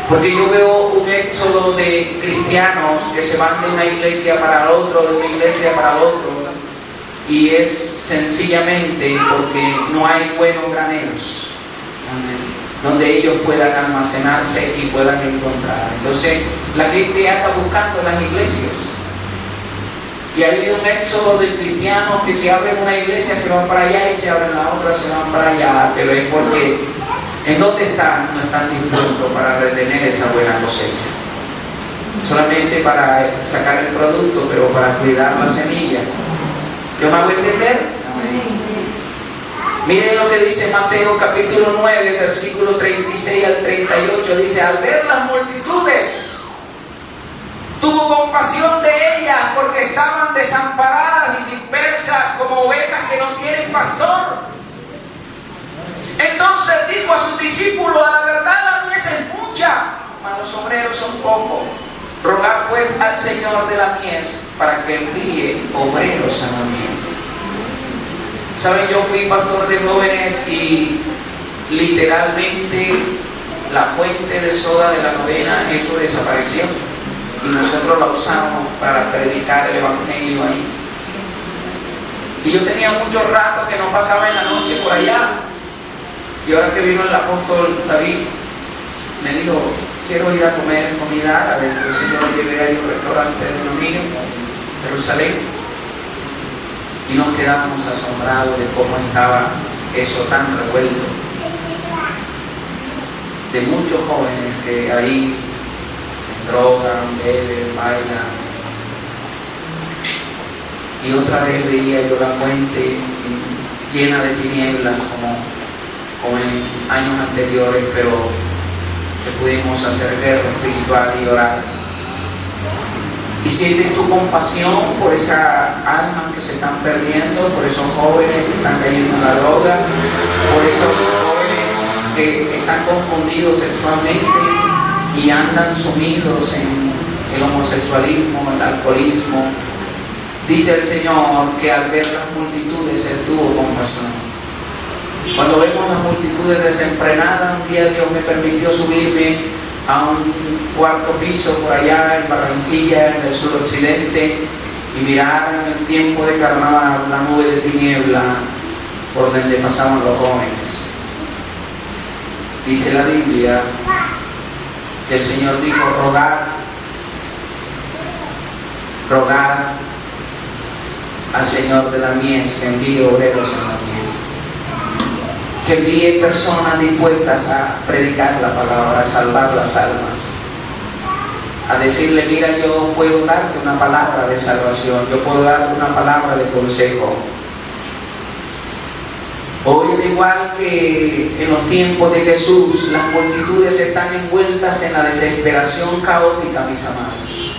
Porque yo veo un éxodo de cristianos que se van de una iglesia para la otra, de una iglesia para la otra, y es sencillamente porque no hay buenos graneros donde ellos puedan almacenarse y puedan encontrar. Entonces la gente ya está buscando las iglesias, y ha habido un éxodo de cristianos que se abren una iglesia, se van para allá, y se abren la otra, se van para allá, pero es porque ¿en dónde están? No están dispuestos para retener esa buena cosecha, solamente para sacar el producto, pero para cuidar la semilla. ¿Yo me hago entender? Miren lo que dice Mateo capítulo 9, versículo 36 al 38. Dice: al ver las multitudes, tuvo compasión de ellas, porque estaban desamparadas y dispersas como ovejas que no tienen pastor. Entonces dijo a sus discípulos: a la verdad la mies es mucha, mas los obreros son pocos. Rogad pues al Señor de la mies para que envíe obreros a la mies. Saben, yo fui pastor de jóvenes y literalmente la fuente de soda de la novena, eso desapareció, y nosotros la usamos para predicar el evangelio ahí. Y yo tenía mucho rato que no pasaba en la noche por allá, y ahora que vino el apóstol David, me dijo: quiero ir a comer comida árabe. Entonces yo lo llevé a un restaurante de un amigo en Jerusalén, y nos quedamos asombrados de cómo estaba eso tan revuelto, de muchos jóvenes que ahí se drogan, beben, bailan. Y otra vez veía yo la fuente llena de tinieblas como en años anteriores, pero pudimos hacer guerra espiritual y orar. Y sientes tu compasión por esas almas que se están perdiendo, por esos jóvenes que están cayendo en la droga, por esos jóvenes que están confundidos sexualmente y andan sumidos en el homosexualismo, el alcoholismo. Dice el Señor que al ver las multitudes Él tuvo compasión. Cuando vemos las multitudes desenfrenadas, un día Dios me permitió subirme a un cuarto piso por allá en Barranquilla, en el suroccidente, y mirar en el tiempo de carnaval la nube de tiniebla por donde pasaban los jóvenes. Dice la Biblia que el Señor dijo: rogad al Señor de la mies que envíe obreros en la mies, que envíe personas dispuestas a predicar la palabra, a salvar las almas, a decirle: mira, yo puedo darte una palabra de salvación, yo puedo darte una palabra de consejo. Hoy, al igual que en los tiempos de Jesús, las multitudes están envueltas en la desesperación caótica, mis amados.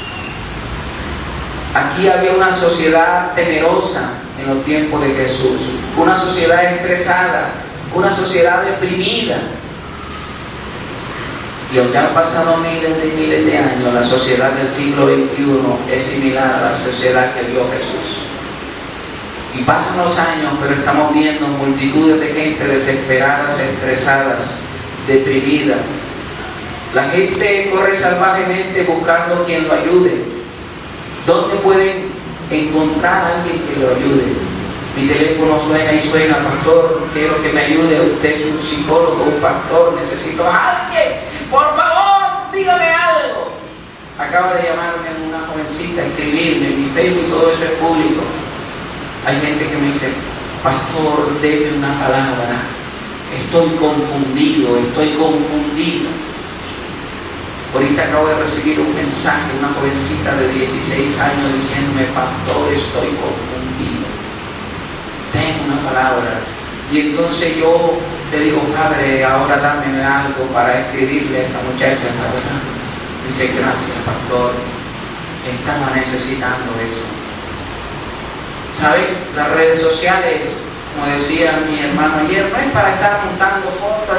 Aquí había una sociedad temerosa en los tiempos de Jesús, una sociedad estresada, una sociedad deprimida. Y aunque han pasado miles de años, la sociedad del siglo XXI es similar a la sociedad que vio Jesús. Y pasan los años, pero estamos viendo multitudes de gente desesperadas, estresadas, deprimidas. La gente corre salvajemente buscando quien lo ayude. ¿Dónde pueden encontrar a alguien que lo ayude? Mi teléfono suena y suena: pastor, quiero que me ayude, usted es un psicólogo, un pastor, necesito a alguien, por favor, dígame algo. Acaba de llamarme una jovencita, escribirme, mi Facebook, todo eso es público. Hay gente que me dice, pastor, deme una palabra, estoy confundido, estoy confundido. Ahorita acabo de recibir un mensaje, una jovencita de 16 años diciéndome, pastor, estoy confundido, tengo una palabra. Y entonces yo le digo, padre, ahora dame algo para escribirle a esta muchacha, ¿verdad? Dice, gracias, pastor, estaba necesitando eso. ¿Saben? Las redes sociales, como decía mi hermano ayer, no es para estar montando fotos,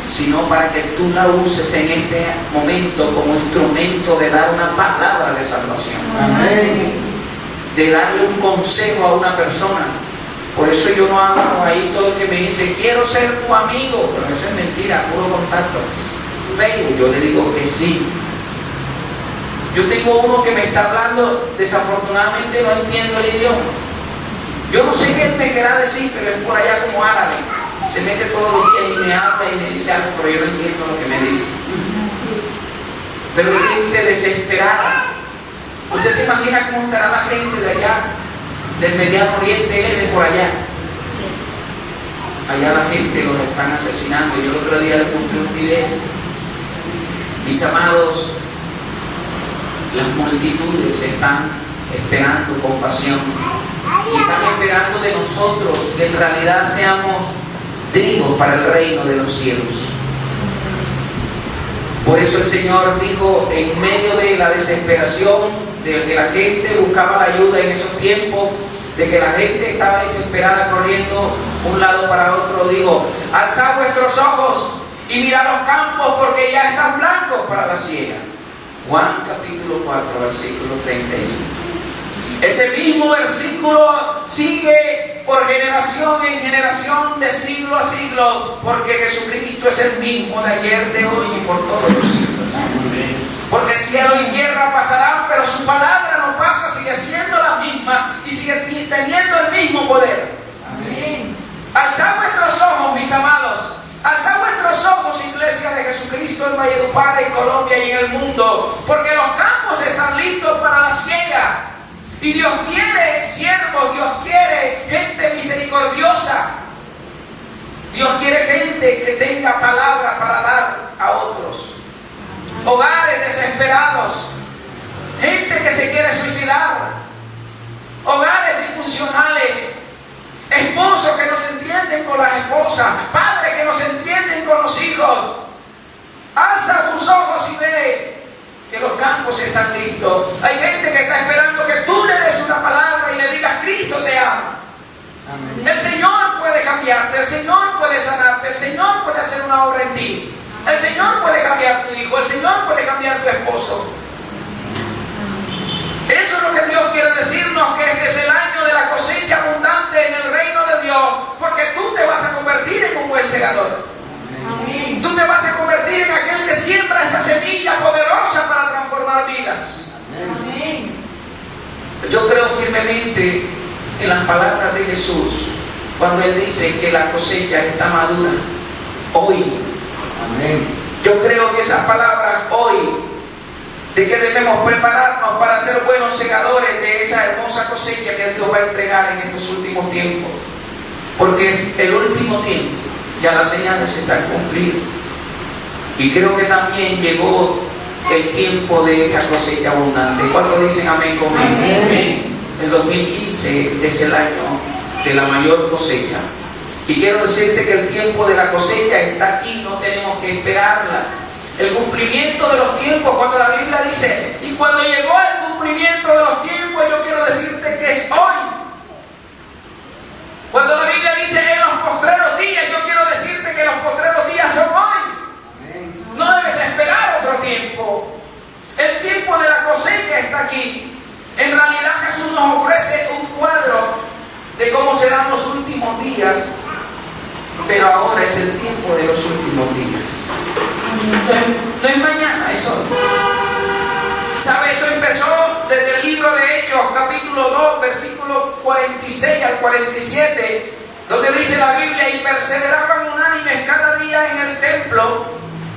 sino para que tú la uses en este momento como instrumento de dar una palabra de salvación. Amén. De darle un consejo a una persona. Por eso yo no hago ahí todo el que me dice, quiero ser tu amigo, pero eso es mentira, puro contacto. Facebook, yo le digo que sí. Yo tengo uno que me está hablando, desafortunadamente no entiendo el idioma. Yo no sé qué él me querrá decir, pero es por allá como árabe. Se mete todos los días y me habla y me dice algo, pero yo no entiendo lo que me dice. Pero hay gente desesperada. ¿Usted se imagina cómo estará la gente de allá, del Mediano Oriente, de por allá? Allá la gente los están asesinando. Yo el otro día le puse un video. Mis amados, las multitudes están esperando con pasión y están esperando de nosotros que en realidad seamos trigo para el reino de los cielos. Por eso el Señor dijo, en medio de la desesperación, de que la gente buscaba la ayuda en esos tiempos, de que la gente estaba desesperada corriendo de un lado para otro, dijo, alzad vuestros ojos y mirad los campos porque ya están blancos para la siega. Juan capítulo 4, versículo 35. Ese mismo versículo sigue por generación en generación, de siglo a siglo, porque Jesucristo es el mismo de ayer, de hoy y por todos los siglos. Porque cielo y tierra pasarán, pero su palabra no pasa, sigue siendo la misma y sigue teniendo el mismo poder. Amén. Alzad vuestros ojos, mis amados. Alzad vuestros ojos, iglesia de Jesucristo en Valledupar, en Colombia y en el mundo, porque los campos están listos para la siega. Y Dios quiere siervos, Dios quiere gente misericordiosa. Dios quiere gente que tenga palabra para dar a otros. Hogares desesperados, gente que se quiere suicidar, hogares disfuncionales, esposos que no se entienden con las esposas, padres que no se entienden con los hijos. Alza tus ojos y ve que los campos están listos. Hay gente que está esperando que tú le des una palabra y le digas, Cristo te ama. Amén. El Señor puede cambiarte, el Señor puede sanarte, el Señor puede hacer una obra en ti. El Señor puede cambiar tu hijo, el Señor puede cambiar tu esposo. Eso es lo que Dios quiere decirnos, que este es el año de la cosecha abundante en el reino de Dios, porque tú te vas a convertir en un buen segador. Amén. Tú te vas a convertir en aquel que siembra esa semilla poderosa para transformar vidas. Amén. Yo creo firmemente en las palabras de Jesús cuando Él dice que la cosecha está madura hoy. Amén. Yo creo que esas palabras hoy, de que debemos prepararnos para ser buenos segadores de esa hermosa cosecha que Dios va a entregar en estos últimos tiempos, porque es el último tiempo, ya las señales están cumplidas y creo que también llegó el tiempo de esa cosecha abundante. ¿Cuántos dicen amén conmigo? Amén. El 2015 es el año de la mayor cosecha. Y quiero decirte que el tiempo de la cosecha está aquí, no tenemos que esperarla. El cumplimiento de los tiempos, cuando la Biblia dice, y cuando llegó el cumplimiento de los tiempos, yo quiero decirte que es hoy. Cuando la Biblia dice en los postreros días, yo quiero decirte que los postreros días son hoy. No debes esperar otro tiempo. El tiempo de la cosecha está aquí. En realidad Jesús nos ofrece un cuadro de cómo serán los últimos días. Pero ahora es el tiempo de los últimos días. No es mañana, es hoy. ¿Sabe? Eso empezó desde el libro de Hechos, capítulo 2, versículos 46 al 47, donde dice la Biblia, y perseveraban unánimes cada día en el templo,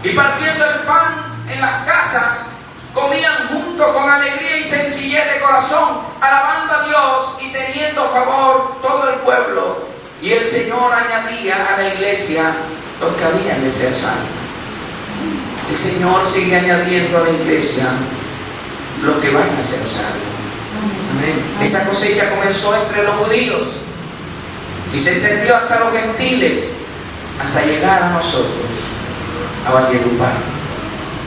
y partiendo el pan en las casas, comían juntos con alegría y sencillez de corazón, alabando a Dios y teniendo favor todo el pueblo. Y el Señor añadía a la iglesia los que habían de ser salvos. El Señor sigue añadiendo a la iglesia los que van a ser salvos. Amén. Esa cosecha comenzó entre los judíos y se extendió hasta los gentiles, hasta llegar a nosotros, a Valledupar.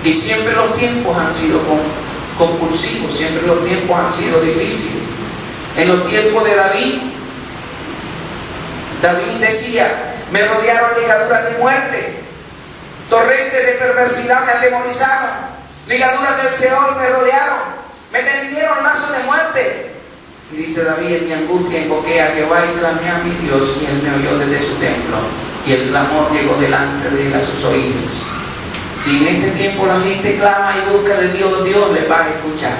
Y siempre los tiempos han sido compulsivos, siempre los tiempos han sido difíciles. En los tiempos de David decía: me rodearon ligaduras de muerte, torrentes de perversidad me atemorizaron, ligaduras del Seol me rodearon, me tendieron lazos de muerte. Y dice David: en mi angustia invoqué a Jehová y clamé a mi Dios, y él me oyó desde su templo, y el clamor llegó delante de él a sus oídos. Si en este tiempo la gente clama y busca de Dios, Dios les va a escuchar.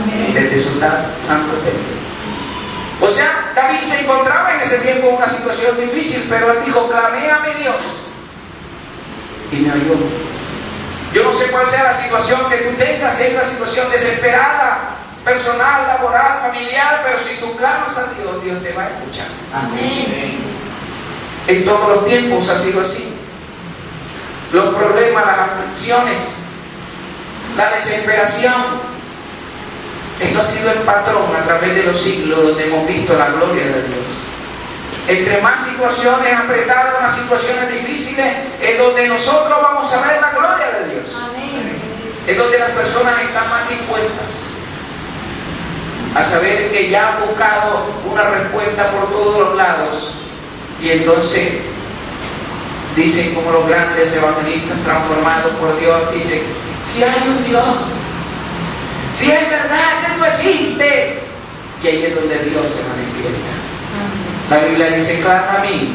Amén. Desde su santo templo. O sea, David se encontraba en ese tiempo en una situación difícil, pero él dijo: clamé a mi Dios y me oyó. Yo no sé cuál sea la situación que tú tengas, si hay una situación desesperada, personal, laboral, familiar, pero si tú clamas a Dios, Dios te va a escuchar. Amén. En todos los tiempos ha sido así. Los problemas, las aflicciones, la desesperación, esto ha sido el patrón a través de los siglos donde hemos visto la gloria de Dios. Entre más situaciones apretadas, más situaciones difíciles, es donde nosotros vamos a ver la gloria de Dios. Amén. Es donde las personas están más dispuestas a saber que ya han buscado una respuesta por todos los lados, y entonces dicen como los grandes evangelistas transformados por Dios, dicen: si hay un Dios, si es verdad que tú existes, y ahí es donde Dios se manifiesta. La Biblia dice: clama a mí,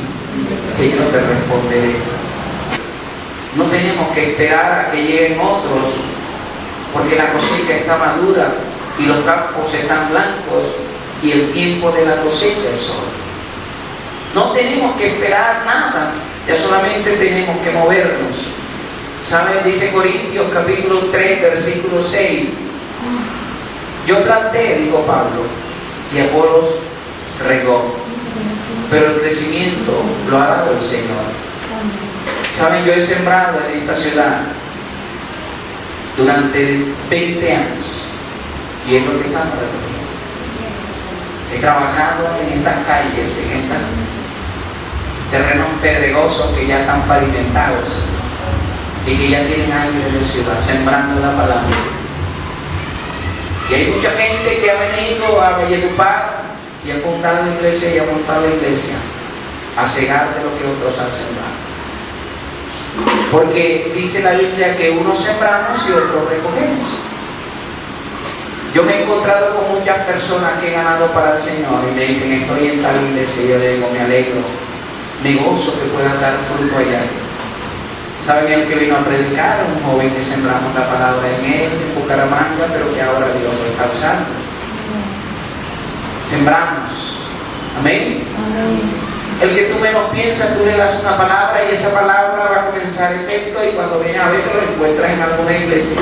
que yo te responderé. No tenemos que esperar a que lleguen otros, porque la cosecha está madura y los campos están blancos y el tiempo de la cosecha es hoy. No tenemos que esperar nada, ya solamente tenemos que movernos. ¿Saben? Dice Corintios capítulo 3, versículo 6. Yo planté, dijo Pablo, y Apolos regó, pero el crecimiento lo ha dado el Señor. ¿Saben? Yo he sembrado en esta ciudad durante 20 años, y es lo que estamos recogiendo. He trabajado en estas calles, en estos terrenos pedregosos que ya están pavimentados y que ya tienen aire de ciudad, sembrando la palabra. Y hay mucha gente que ha venido a Valledupar y ha fundado iglesia y ha montado iglesia a cegar de lo que otros han sembrado. Porque dice la Biblia que unos sembramos y otros recogemos. Yo me he encontrado con muchas personas que he ganado para el Señor y me dicen: estoy en tal iglesia. Y yo le digo: me alegro, me gozo que puedan dar fruto allá. ¿Saben el que vino a predicar? Un joven que sembramos la palabra en él, en Bucaramanga, pero que ahora Dios lo está usando. Sembramos. Amén. Amén. El que tú menos piensas, tú le das una palabra y esa palabra va a comenzar efecto, y cuando vienes a ver, te lo encuentras en alguna iglesia.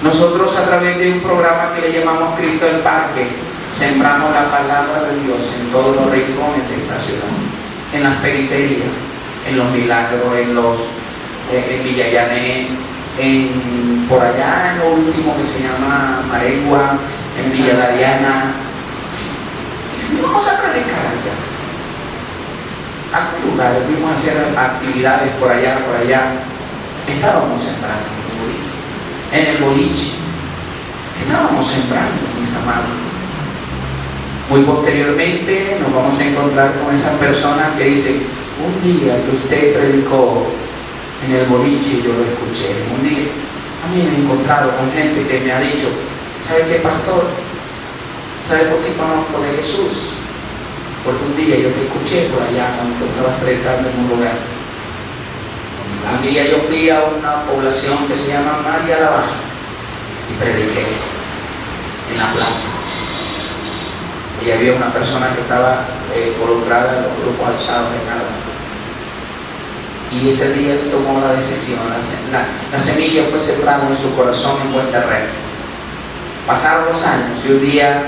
Nosotros, a través de un programa que le llamamos Cristo el Parque, sembramos la palabra de Dios en todos los rincones de esta ciudad, en las periferias, en los milagros, en Villa Llané, por allá en lo último que se llama Maregua, en Villa Dariana. Vamos a predicar allá. A algunos lugares fuimos a hacer actividades por allá. Estábamos sembrando en el boliche. Estábamos sembrando, mis amados. Muy posteriormente nos vamos a encontrar con esas personas que dicen: un día que usted predicó en el boliche, yo lo escuché. Un día, a mí me he encontrado con gente que me ha dicho: ¿sabe qué, pastor? ¿Sabe por qué conozco de Jesús? Porque un día yo te escuché por allá cuando tú estabas predicando en un lugar. Un día yo fui a una población que se llama María la Baja y prediqué en la plaza. Y había una persona que estaba involucrada en los grupos alzados de Canadá. Y ese día él tomó la decisión, la semilla fue sembrada en su corazón en buen terreno. Pasaron los años y un día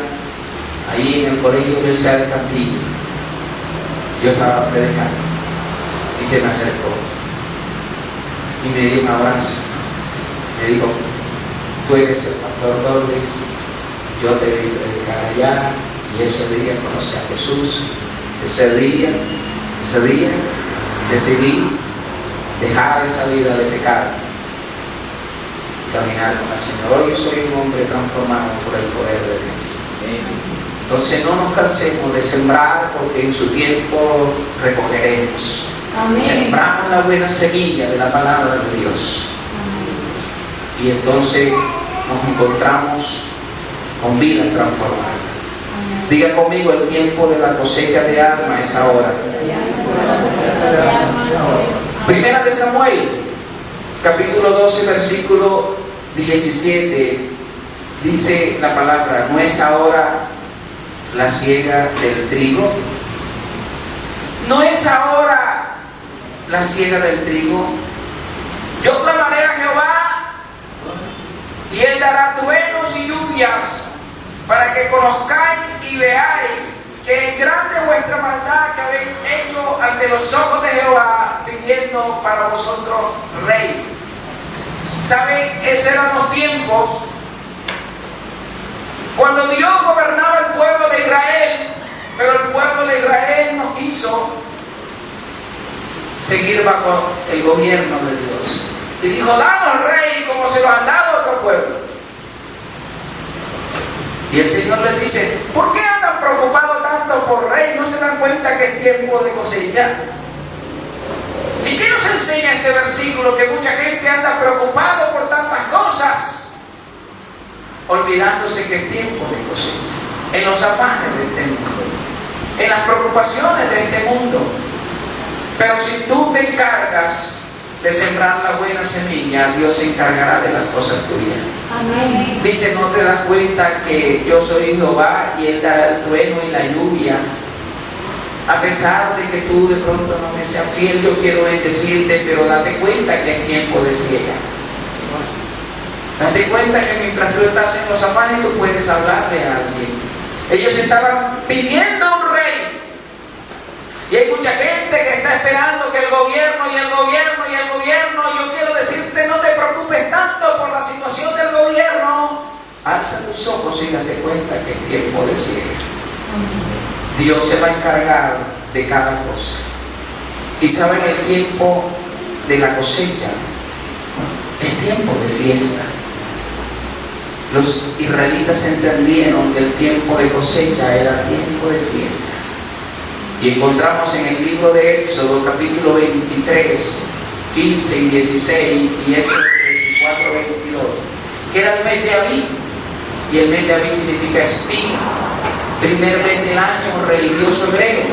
ahí en el Colegio Universidad de Cantillo. Yo estaba predicando y se me acercó y me dio un abrazo. Me dijo: tú eres el pastor Dobles, yo te vi predicar allá, y ese día conocí a Jesús. Ese día decidí dejar esa vida de pecado y caminar con el Señor. Hoy soy un hombre transformado por el poder de Dios. Entonces no nos cansemos de sembrar, porque en su tiempo recogeremos. Amén. Sembramos la buena semilla de la palabra de Dios. Amén. Y entonces nos encontramos con vida transformada. Diga conmigo: el tiempo de la cosecha de alma es ahora. Primera de Samuel, capítulo 12, versículo 17, dice la palabra: ¿no es ahora la siega del trigo? ¿No es ahora la siega del trigo? Yo clamaré a Jehová, y Él dará truenos y lluvias, para que conozcáis y veáis que es grande vuestra maldad que habéis hecho ante los ojos de Jehová, pidiendo para vosotros rey. ¿Saben? Esos eran los tiempos cuando Dios gobernaba el pueblo de Israel, pero el pueblo de Israel no quiso seguir bajo el gobierno de Dios. Y dijo: danos rey como se lo han dado a otro pueblo. Y el Señor les dice: ¿por qué andan preocupados tanto por rey? ¿No se dan cuenta que es tiempo de cosecha? ¿Y qué nos enseña este versículo? Que mucha gente anda preocupado por tantas cosas, olvidándose que es tiempo de cosecha. En los afanes de este mundo, en las preocupaciones de este mundo. Pero si tú te encargas de sembrar la buena semilla, Dios se encargará de las cosas tuyas. Amén. Dice: ¿no te das cuenta que yo soy Jehová y Él dará el trueno y la lluvia? A pesar de que tú de pronto no me seas fiel, yo quiero bendecirte, pero date cuenta que es tiempo de siega. Date cuenta que mientras tú estás en los afanes, tú puedes hablarle a alguien. Ellos estaban pidiendo un rey. Y hay mucha gente que está esperando que el gobierno, yo quiero decirte: no te preocupes tanto por la situación del gobierno. Alza tus ojos y date cuenta que es tiempo de siega. Dios se va a encargar de cada cosa. Y saben, el tiempo de la cosecha es tiempo de fiesta. Los israelitas entendieron que el tiempo de cosecha era tiempo de fiesta. Y encontramos en el libro de Éxodo, capítulo 23, 15 y 16, y Éxodo 34, 22, que era el mes de Abib. Y el mes de Abib significa espina. Primer mes del año religioso hebreo.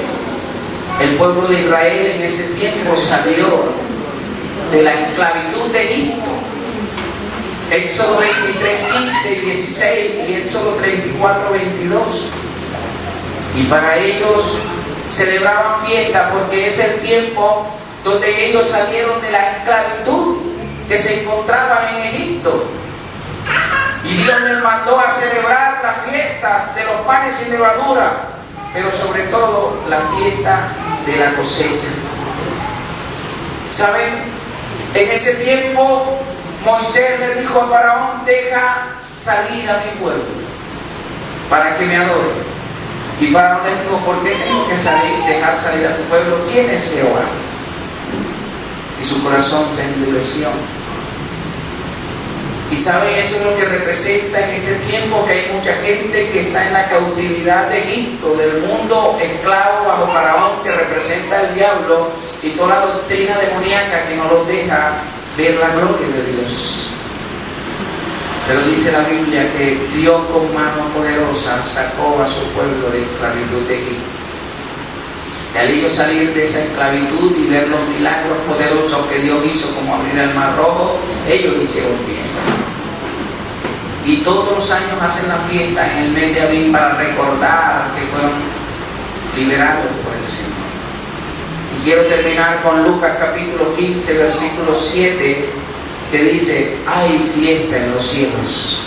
El pueblo de Israel en ese tiempo salió de la esclavitud de Egipto. Éxodo 23, 15 y 16, y Éxodo 34, 22. Y para ellos celebraban fiesta, porque es el tiempo donde ellos salieron de la esclavitud que se encontraban en Egipto. Y Dios les mandó a celebrar las fiestas de los panes sin levadura, pero sobre todo la fiesta de la cosecha. ¿Saben? En ese tiempo Moisés le dijo a Faraón: deja salir a mi pueblo para que me adore. Y Faraón le dijo: ¿por qué tengo que dejar salir a tu pueblo? ¿Quién es Jehová? Y su corazón se endureció. Y saben, eso es lo que representa en este tiempo, que hay mucha gente que está en la cautividad de Egipto, del mundo esclavo bajo Faraón, que representa el diablo, y toda la doctrina demoníaca que no los deja ver la gloria de Dios. Pero dice la Biblia que Dios con mano poderosa sacó a su pueblo de esclavitud de Egipto. Y al ellos salir de esa esclavitud y ver los milagros poderosos que Dios hizo, como abrir el mar rojo, ellos hicieron fiesta. Y todos los años hacen la fiesta en el mes de Abib para recordar que fueron liberados por el Señor. Y quiero terminar con Lucas capítulo 15, versículo 7, que dice: hay fiesta en los cielos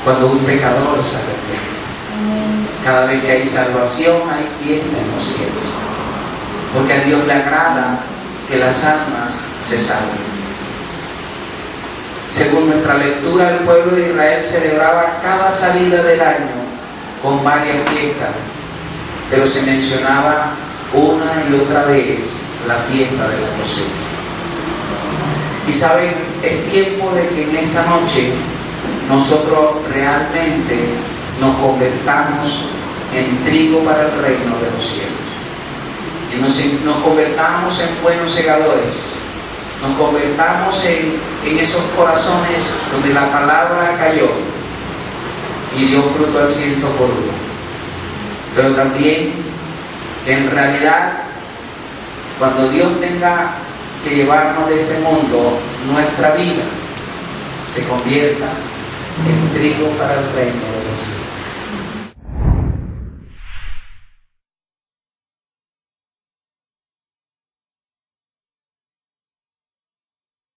cuando un pecador se arrepiente. Cada vez que hay salvación, hay fiesta en los cielos. Porque a Dios le agrada que las almas se salven. Según nuestra lectura, el pueblo de Israel celebraba cada salida del año con varias fiestas, pero se mencionaba una y otra vez la fiesta de la cosecha. Y saben, es tiempo de que en esta noche nosotros realmente nos convertamos en trigo para el reino de los cielos. Y nos convertamos en buenos segadores. Nos convertamos en esos corazones donde la palabra cayó y dio fruto al 100 por uno. Pero también que en realidad, cuando Dios tenga que llevarnos de este mundo, nuestra vida se convierta en trigo para el reino de los cielos.